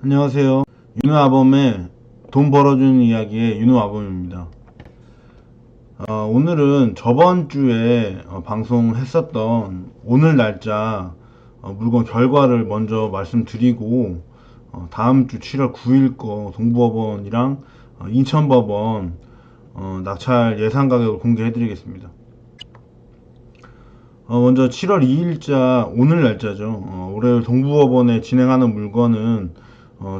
안녕하세요. 윤우아범의 돈 벌어주는 이야기의 윤우아범입니다. 오늘은 저번 주에 방송했었던 오늘 날짜 물건 결과를 먼저 말씀드리고 다음 주 7월 9일 거 동부법원이랑 인천법원 낙찰 예상 가격을 공개해 드리겠습니다. 먼저 7월 2일자 오늘 날짜죠. 올해 동부법원에 진행하는 물건은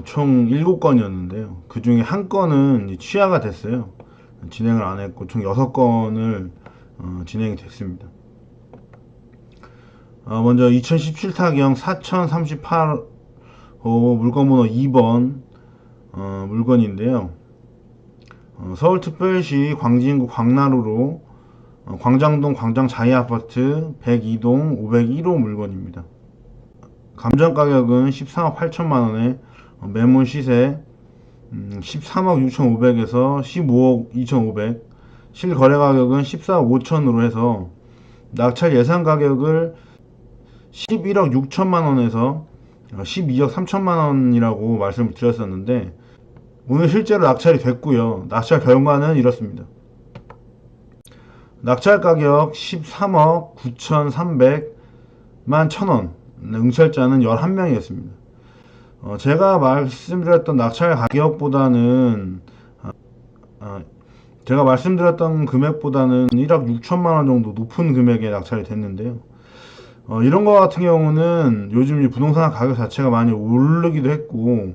총 7건이었는데요. 그 중에 한 건은 취하가 됐어요. 진행을 안 했고 총 6건을 진행이 됐습니다. 먼저 2017 타경 4038호 물건번호 2번 물건인데요. 서울특별시 광진구 광나루로 광장동 광장자이아파트 102동 501호 물건입니다. 감정 가격은 13억 8천만원에 매물 시세 13억 6,500에서 15억 2,500, 실거래 가격은 14억 5천으로 해서 낙찰 예상 가격을 11억 6천만원에서 12억 3천만원이라고 말씀을 드렸었는데 오늘 실제로 낙찰이 됐고요. 낙찰 결과는 이렇습니다. 낙찰 가격 13억 9,300만 천원, 응찰자는 11명이었습니다. 제가 말씀드렸던 낙찰 가격보다는 제가 말씀드렸던 금액보다는 1억 6천만원 정도 높은 금액에 낙찰이 됐는데요. 이런 거 같은 경우는 요즘 부동산 가격 자체가 많이 오르기도 했고,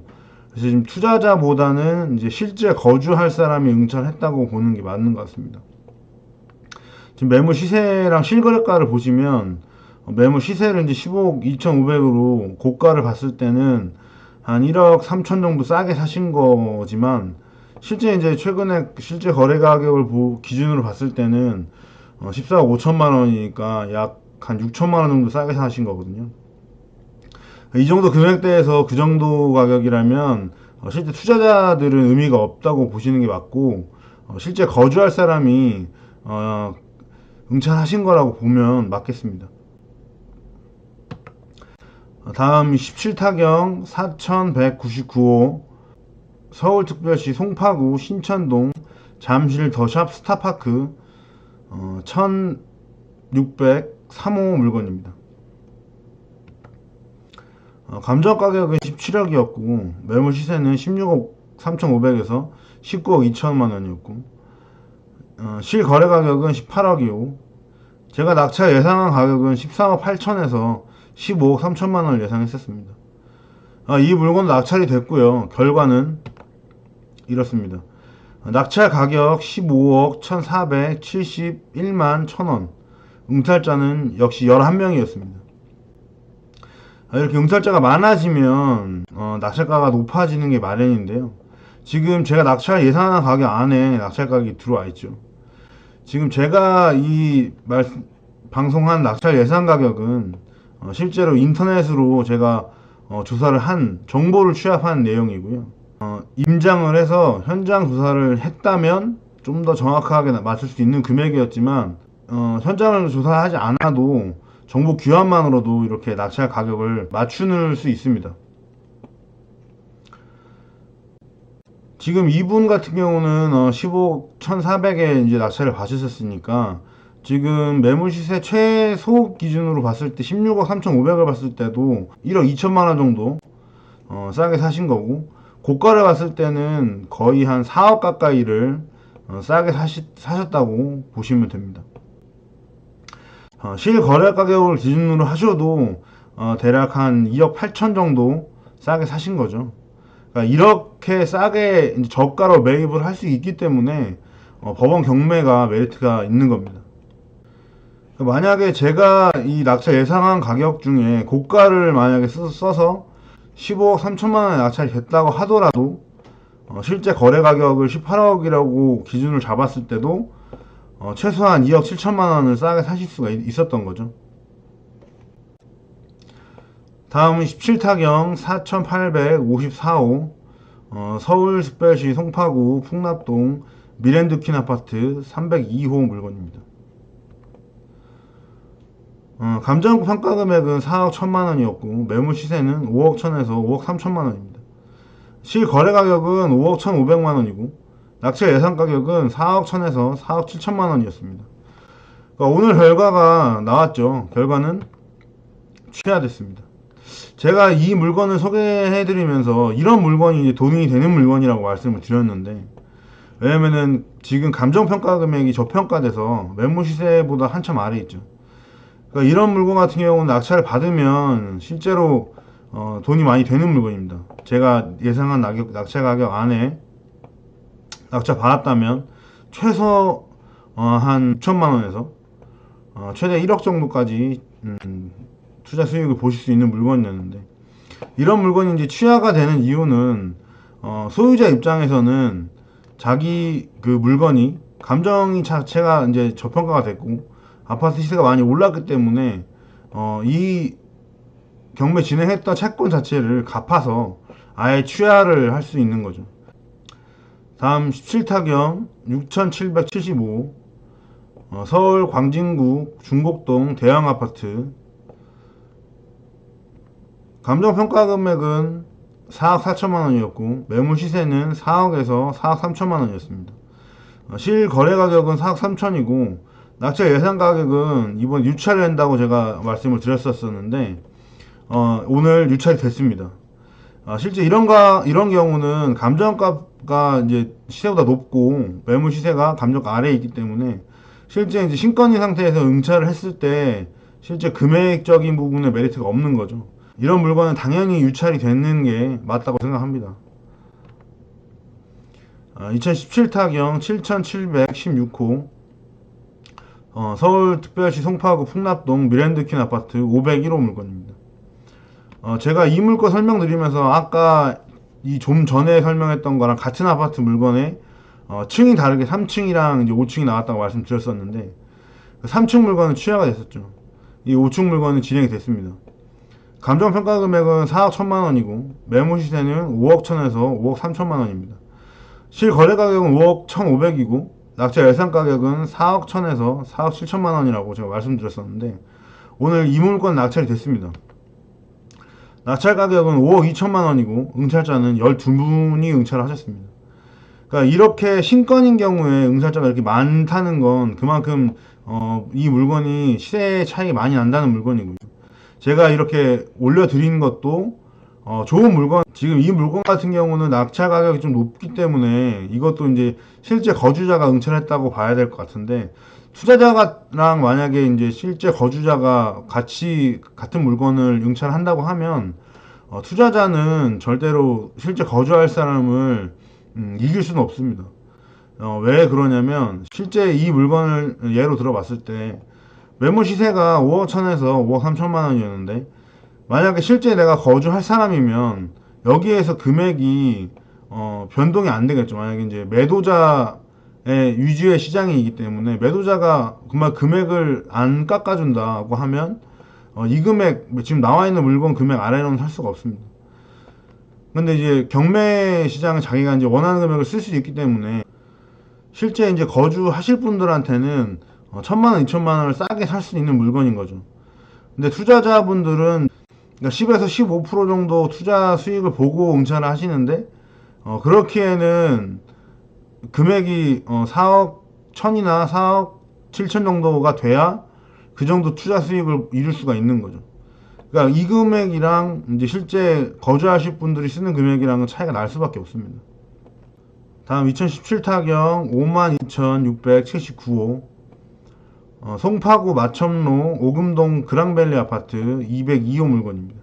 그래서 지금 투자자보다는 이제 실제 거주할 사람이 응찰했다고 보는 게 맞는 것 같습니다. 지금 매물 시세랑 실거래가를 보시면 매물 시세를 이제 15억 2,500으로 고가를 봤을 때는 한 1억 3천 정도 싸게 사신 거지만 실제 이제 최근에 실제 거래 가격을 기준으로 봤을 때는 14억 5천만 원이니까 약 한 6천만 원 정도 싸게 사신 거거든요. 이 정도 금액대에서 그 정도 가격이라면 실제 투자자들은 의미가 없다고 보시는 게 맞고 실제 거주할 사람이 응찰하신 거라고 보면 맞겠습니다. 다음 17타경 4199호 서울특별시 송파구 신천동 잠실 더샵 스타파크 1603호 물건입니다. 감정 가격은 17억이었고 매물 시세는 16억 3,500에서 19억 2천만 원이었고 실거래 가격은 18억이고 제가 낙찰 예상한 가격은 13억 8천에서 15억 3천만 원을 예상했었습니다. 이 물건 낙찰이 됐고요. 결과는 이렇습니다. 낙찰 가격 15억 1471만 천원, 응찰자는 역시 11명이었습니다. 이렇게 응찰자가 많아지면 낙찰가가 높아지는 게 마련인데요. 지금 제가 낙찰 예상한 가격 안에 낙찰 가격이 들어와 있죠. 지금 제가 방송한 낙찰 예상 가격은 실제로 인터넷으로 제가 조사를 한 정보를 취합한 내용이고요. 임장을 해서 현장 조사를 했다면 좀 더 정확하게 맞출 수 있는 금액이었지만 현장을 조사하지 않아도 정보 귀환만으로도 이렇게 낙찰 가격을 맞출 수 있습니다. 지금 이분 같은 경우는 15억 1,400에 이제 낙찰을 받으셨으니까 지금 매물 시세 최소 기준으로 봤을 때 16억 3,500을 봤을 때도 1억 2천만 원 정도 싸게 사신 거고 고가를 봤을 때는 거의 한 4억 가까이를 싸게 사셨다고 보시면 됩니다. 실거래 가격을 기준으로 하셔도 대략 한 2억 8천 정도 싸게 사신 거죠. 그러니까 이렇게 싸게 이제 저가로 매입을 할 수 있기 때문에 법원 경매가 메리트가 있는 겁니다. 그러니까 만약에 제가 이 낙찰 예상한 가격 중에 고가를 만약에 써서 15억 3천만 원에 낙찰이 됐다고 하더라도 실제 거래 가격을 18억이라고 기준을 잡았을 때도 최소한 2억 7천만 원을 싸게 사실 수가 있었던 거죠. 다음은 17타경 4854호 서울특별시 송파구 풍납동 미랜드퀸 아파트 302호 물건입니다. 감정 평가 금액은 4억 1천만 원이었고 매물 시세는 5억 1천에서 5억 3천만 원입니다. 실거래 가격은 5억 1,500만원이고 낙찰 예상 가격은 4억 1천에서 4억 7천만원이었습니다. 그러니까 오늘 결과가 나왔죠. 결과는 취하됐습니다. 제가 이 물건을 소개해드리면서 이런 물건이 이제 돈이 되는 물건이라고 말씀을 드렸는데, 왜냐면은 지금 감정평가 금액이 저평가돼서 매물 시세보다 한참 아래 있죠. 그러니까 이런 물건 같은 경우는 낙찰을 받으면 실제로 돈이 많이 되는 물건입니다. 제가 예상한 낙찰 가격 안에 낙찰 받았다면 최소 한 6천만 원에서 최대 1억 정도까지 투자 수익을 보실 수 있는 물건이었는데, 이런 물건이 이제 취하가 되는 이유는 소유자 입장에서는 자기 그 물건이 감정이 자체가 이제 저평가가 됐고 아파트 시세가 많이 올랐기 때문에 이 경매 진행했던 채권 자체를 갚아서 아예 취하를 할 수 있는 거죠. 다음 17타경 6775 서울 광진구 중곡동 대형 아파트. 감정평가 금액은 4억 4천만원이었고 매물 시세는 4억에서 4억 3천만원이었습니다. 실거래 가격은 4억 3천이고 낙찰 예상 가격은 이번 유찰이 된다고 제가 말씀을 드렸었는데 오늘 유찰이 됐습니다. 실제 이런 경우는 감정가가 이제 시세보다 높고 매물 시세가 감정가 아래에 있기 때문에 실제 이제 신건인 상태에서 응찰을 했을 때 실제 금액적인 부분에 메리트가 없는 거죠. 이런 물건은 당연히 유찰이 되는 게 맞다고 생각합니다. 2017타경 7716호 서울특별시 송파구 풍납동 미랜드퀸 아파트 501호 물건입니다. 제가 이 물건 설명드리면서 아까 이 좀 전에 설명했던 거랑 같은 아파트 물건에 층이 다르게 3층이랑 이제 5층이 나왔다고 말씀드렸었는데 3층 물건은 취하가 됐었죠. 이 5층 물건은 진행이 됐습니다. 감정평가 금액은 4억 1천만원이고 매물 시세는 5억 1천에서 5억 3천만원입니다. 실거래 가격은 5억 1,500이고 낙찰 예상 가격은 4억 1천에서 4억 7천만원이라고 제가 말씀드렸었는데 오늘 이 물건 낙찰이 됐습니다. 낙찰 가격은 5억 2천만원이고 응찰자는 12분이 응찰을 하셨습니다. 그러니까 이렇게 신건인 경우에 응찰자가 이렇게 많다는 건 그만큼 이 물건이 시세 차이 많이 난다는 물건이고요. 제가 이렇게 올려드리는 것도 좋은 물건, 지금 이 물건 같은 경우는 낙찰 가격이 좀 높기 때문에 이것도 이제 실제 거주자가 응찰했다고 봐야 될 것 같은데, 투자자랑 만약에 이제 실제 거주자가 같은 물건을 응찰한다고 하면 투자자는 절대로 실제 거주할 사람을 이길 수는 없습니다. 왜 그러냐면 실제 이 물건을 예로 들어봤을 때 매물 시세가 5억 1천에서 5억 3천만 원이었는데 만약에 실제 내가 거주할 사람이면 여기에서 금액이 변동이 안 되겠죠. 만약에 이제 매도자의 위주의 시장이기 때문에 매도자가 그만 금액을 안 깎아준다고 하면 이 금액, 지금 나와 있는 물건 금액 아래로는 살 수가 없습니다. 근데 이제 경매 시장은 자기가 이제 원하는 금액을 쓸 수 있기 때문에 실제 이제 거주하실 분들한테는 1,000만원, 2,000만원을 싸게 살 수 있는 물건인 거죠. 근데 투자자분들은 그러니까 10에서 15% 정도 투자 수익을 보고 응찰을 하시는데 그렇기에는 금액이 4억 1천이나 4억 7천 정도가 돼야 그 정도 투자 수익을 이룰 수가 있는 거죠. 그러니까 이 금액이랑 이제 실제 거주하실 분들이 쓰는 금액이랑은 차이가 날 수밖에 없습니다. 다음 2017타경 52,679호 송파구 마천로 오금동 그랑밸리 아파트 202호 물건입니다.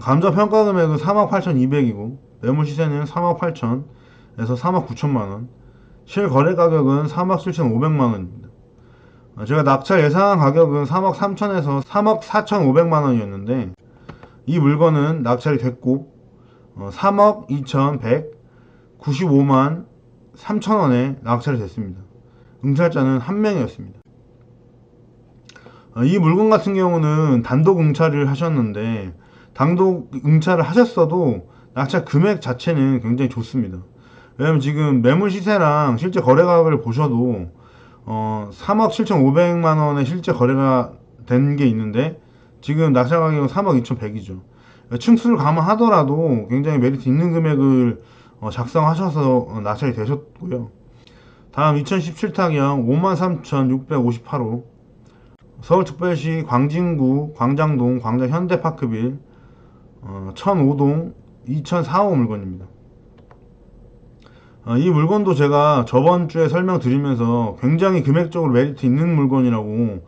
감정평가 금액은 3억 8,200이고 매물 시세는 3억 8천에서 3억 9천만원, 실거래 가격은 3억 7,500만원입니다. 제가 낙찰 예상한 가격은 3억 3천에서 3억 4,500만원이었는데 이 물건은 낙찰이 됐고 3억 2,195만 3천원에 낙찰이 됐습니다. 응찰자는 한 명이었습니다. 이 물건 같은 경우는 단독 응찰을 하셨는데 단독 응찰을 하셨어도 낙찰 금액 자체는 굉장히 좋습니다. 왜냐면 지금 매물 시세랑 실제 거래 가격을 보셔도 3억 7,500만원에 실제 거래가 된 게 있는데 지금 낙찰 가격은 3억 2,100이죠. 층수를 감안하더라도 굉장히 메리트 있는 금액을 작성하셔서 낙찰이 되셨고요. 다음 2017 타경 53,658호 서울특별시 광진구 광장동 광장현대파크빌 1005동 2004호 물건입니다. 이 물건도 제가 저번주에 설명드리면서 굉장히 금액적으로 메리트 있는 물건이라고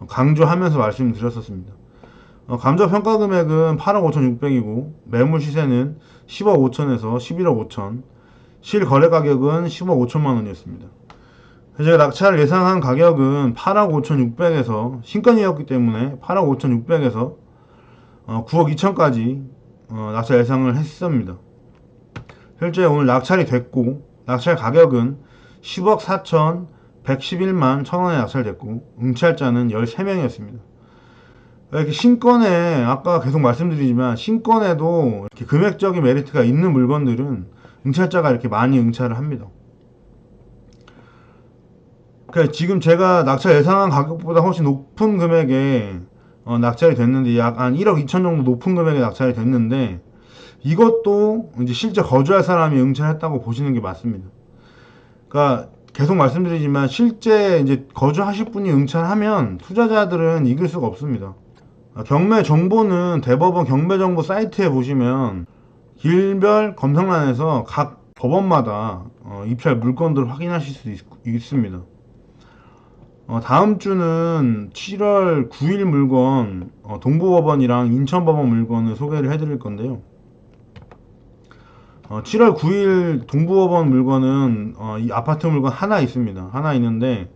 강조하면서 말씀드렸었습니다. 감정평가 금액은 8억 5,600이고 매물 시세는 10억 5천에서 11억 5천, 실거래 가격은 10억 5천만 원이었습니다. 제가 낙찰 예상한 가격은 8억 5,600에서 신건이었기 때문에 8억 5,600에서 9억 2천까지 낙찰 예상을 했습니다. 실제 오늘 낙찰이 됐고 낙찰 가격은 10억 4천 111만 1천원에 낙찰됐고 응찰자는 13명이었습니다. 이렇게 신건에 아까 계속 말씀드리지만 신건에도 이렇게 금액적인 메리트가 있는 물건들은 응찰자가 이렇게 많이 응찰을 합니다. 그러니까 지금 제가 낙찰 예상한 가격보다 훨씬 높은 금액에 낙찰이 됐는데 약 한 1억 2천 정도 높은 금액에 낙찰이 됐는데 이것도 이제 실제 거주할 사람이 응찰했다고 보시는 게 맞습니다. 그러니까 계속 말씀드리지만 실제 이제 거주하실 분이 응찰하면 투자자들은 이길 수가 없습니다. 경매 정보는 대법원 경매 정보 사이트에 보시면 길별 검색란에서 각 법원마다 입찰 물건들을 확인하실 수 있습니다. 다음 주는 7월 9일 물건 동부법원이랑 인천법원 물건을 소개를 해드릴 건데요. 7월 9일 동부법원 물건은 이 아파트 물건 하나 있습니다. 하나 있는데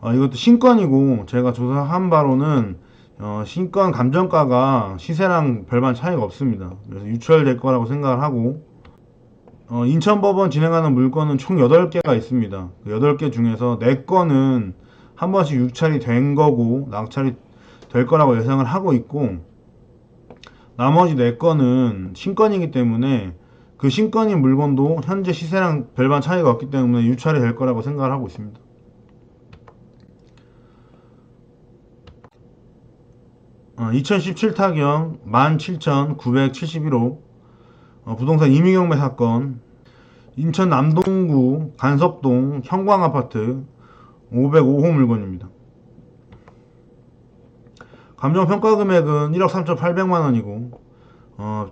이것도 신건이고 제가 조사한 바로는 신건 감정가가 시세랑 별반 차이가 없습니다. 그래서 유찰될 거라고 생각을 하고 인천법원 진행하는 물건은 총 8개가 있습니다. 그 8개 중에서 4건은 한 번씩 유찰이 된 거고 낙찰이 될 거라고 예상을 하고 있고 나머지 4건은 신건이기 때문에 그 신건인 물건도 현재 시세랑 별반 차이가 없기 때문에 유찰이 될 거라고 생각을 하고 있습니다. 2017 타경 17,971호 부동산 임의경매 사건 인천 남동구 간석동 형광아파트 505호 물건입니다. 감정평가 금액은 1억 3,800만원이고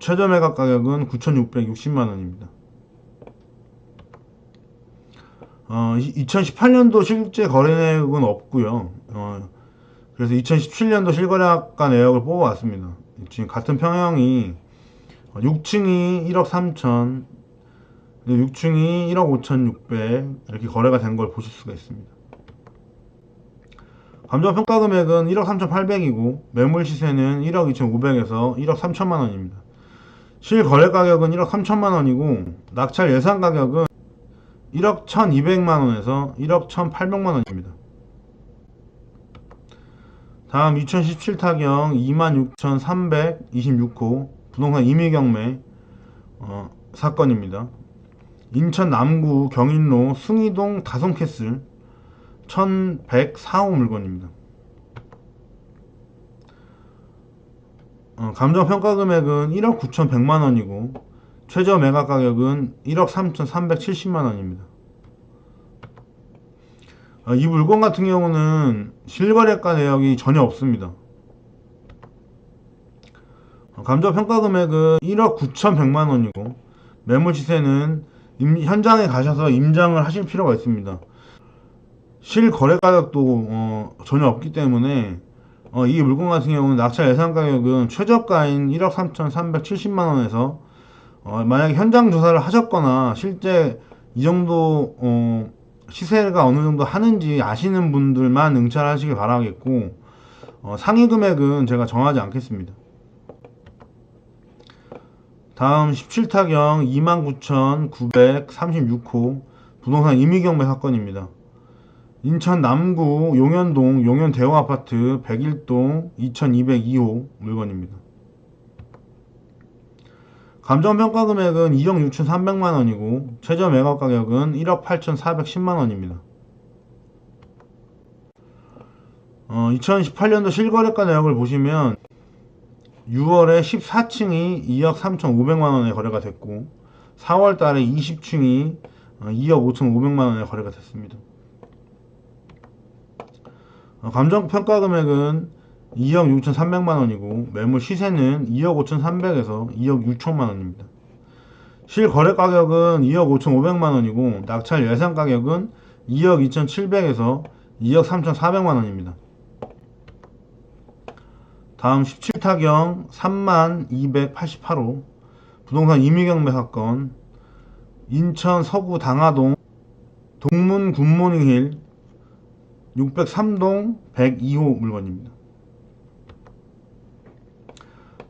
최저 매각 가격은 9,660만원입니다. 2018년도 실제 거래내역은 없고요. 그래서 2017년도 실거래가 내역을 뽑아왔습니다. 지금 같은 평형이 6층이 1억 3천, 6층이 1억 5,600 이렇게 거래가 된 걸 보실 수가 있습니다. 감정평가 금액은 1억 3,800이고 매물 시세는 1억 2,500에서 1억 3천만원입니다. 실거래 가격은 1억 3천만원이고 낙찰 예상 가격은 1억 1,200만원에서 1억 1,800만원입니다. 다음 2017 타경 26,326호 부동산 임의경매 사건입니다. 인천 남구 경인로 숭이동 다솜캐슬 1104호 물건입니다. 감정평가 금액은 1억 9,100만원이고 최저 매각 가격은 1억 3,370만원입니다. 이 물건 같은 경우는 실거래가 내역이 전혀 없습니다. 감정평가 금액은 1억 9,100만원이고 매물 시세는 현장에 가셔서 임장을 하실 필요가 있습니다. 실거래 가격도 전혀 없기 때문에 이 물건 같은 경우는 낙찰 예상 가격은 최저가인 1억 3,370만원에서 만약에 현장 조사를 하셨거나 실제 이 정도 시세가 어느 정도 하는지 아시는 분들만 응찰하시길 바라겠고 상위 금액은 제가 정하지 않겠습니다. 다음 17타경 29,936호 부동산 임의경매 사건입니다. 인천 남구 용현동 용현대호아파트 101동 2202호 물건입니다. 감정평가 금액은 2억 6,300만원이고 최저 매각 가격은 1억 8,410만원입니다. 2018년도 실거래가 내역을 보시면 6월에 14층이 2억 3,500만원에 거래가 됐고 4월달에 20층이 2억 5,500만원에 거래가 됐습니다. 감정평가 금액은 2억 6,300만원이고 매물 시세는 2억 5,300에서 2억 6천만원입니다. 실거래 가격은 2억 5,500만원이고 낙찰 예상 가격은 2억 2,700에서 2억 3,400만원입니다. 다음 17타경 3288호 부동산 임의경매 사건, 인천 서구 당하동 동문 굿모닝힐 603동 102호 물건입니다.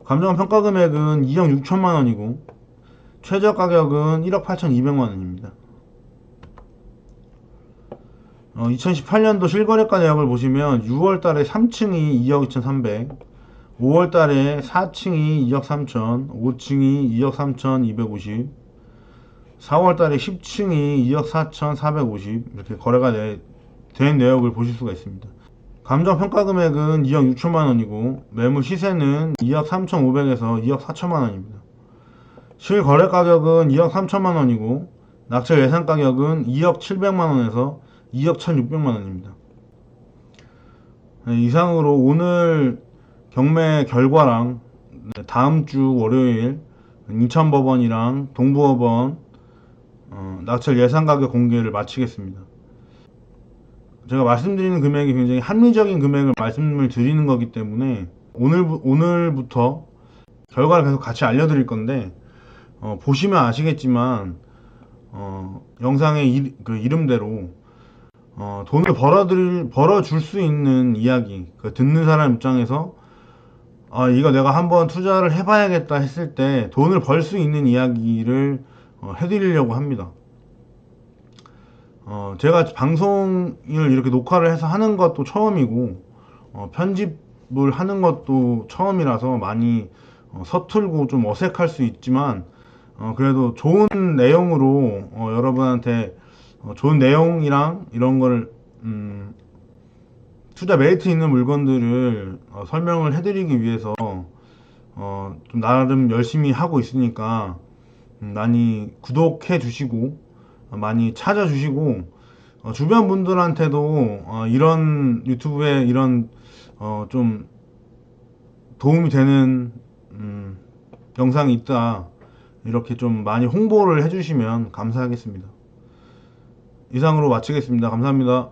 감정평가 금액은 2억 6천만원이고 최저 가격은 1억 8,200만원입니다. 2018년도 실거래가 내역을 보시면 6월달에 3층이 2억 2,300, 5월달에 4층이 2억 3천, 5층이 2억 3,250, 4월달에 10층이 2억 4,450 이렇게 거래가 된 내역을 보실 수가 있습니다. 감정평가 금액은 2억 6천만원이고 매물 시세는 2억 3,500에서 2억 4천만원입니다. 실거래 가격은 2억 3천만원이고 낙찰 예상 가격은 2억 700만원에서 2억 1,600만원입니다. 이상으로 오늘 경매 결과랑 다음주 월요일 인천법원이랑 동부법원 낙찰 예상 가격 공개를 마치겠습니다. 제가 말씀드리는 금액이 굉장히 합리적인 금액을 말씀을 드리는 거기 때문에 오늘부터 결과를 계속 같이 알려드릴 건데 보시면 아시겠지만 영상의 그 이름대로 돈을 벌어줄 수 있는 이야기, 듣는 사람 입장에서 이거 내가 한번 투자를 해봐야겠다 했을 때 돈을 벌 수 있는 이야기를 해드리려고 합니다. 제가 방송을 이렇게 녹화를 해서 하는 것도 처음이고 편집을 하는 것도 처음이라서 많이 서툴고 좀 어색할 수 있지만 그래도 좋은 내용으로 여러분한테 좋은 내용이랑 이런 걸 투자 메리트 있는 물건들을 설명을 해드리기 위해서 좀 나름 열심히 하고 있으니까 많이 구독해 주시고 많이 찾아주시고 주변 분들한테도 이런 유튜브에 이런 좀 도움이 되는 영상이 있다 이렇게 좀 많이 홍보를 해주시면 감사하겠습니다. 이상으로 마치겠습니다. 감사합니다.